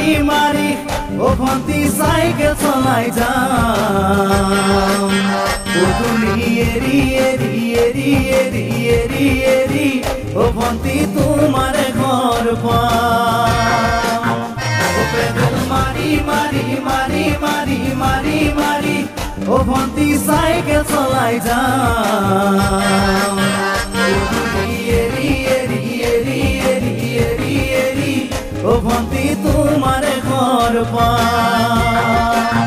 মারি মারি ও ভন্তি সাইকেল চলাই যাম গধূলি এরি এরি এরি এরি এরি এরি ও ভন্তি তোমার ঘর পাম ও পেডেল মারি মারি মারি মারি মারি মারি ও ভন্তি সাইকেল চলাই যাম গধূলি এরি এরি এরি এরি এরি এরি ও ভন্তি তোমার ঘর পাম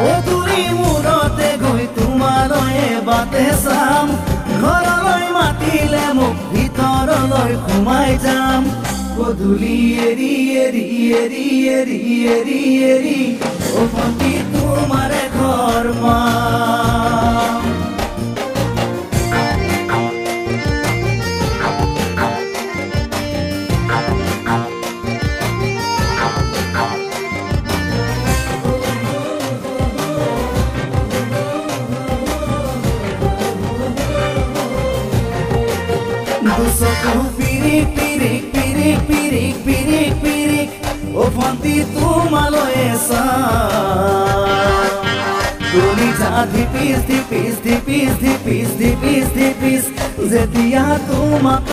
ও তুরি মূৰতে গৈ তোমালৈ বাটে চাম ঘৰলৈ মাতিলে মোক ভিতৰলৈ সোমাই যাম গধূলি এৰি এৰি এৰি এৰি এৰি এৰি ও ভন্তি তোমাৰ ঘৰ পাম দুচকু পিৰিক পিৰিক পিৰিক পিৰিক পিৰিক পিৰিক ও ভন্তি তোমালৈ চাম কলিজা ধিপিস ধিপিস ধিপিস ধিপিস ধিপিস ধিপিস যেতিয়া তোমাক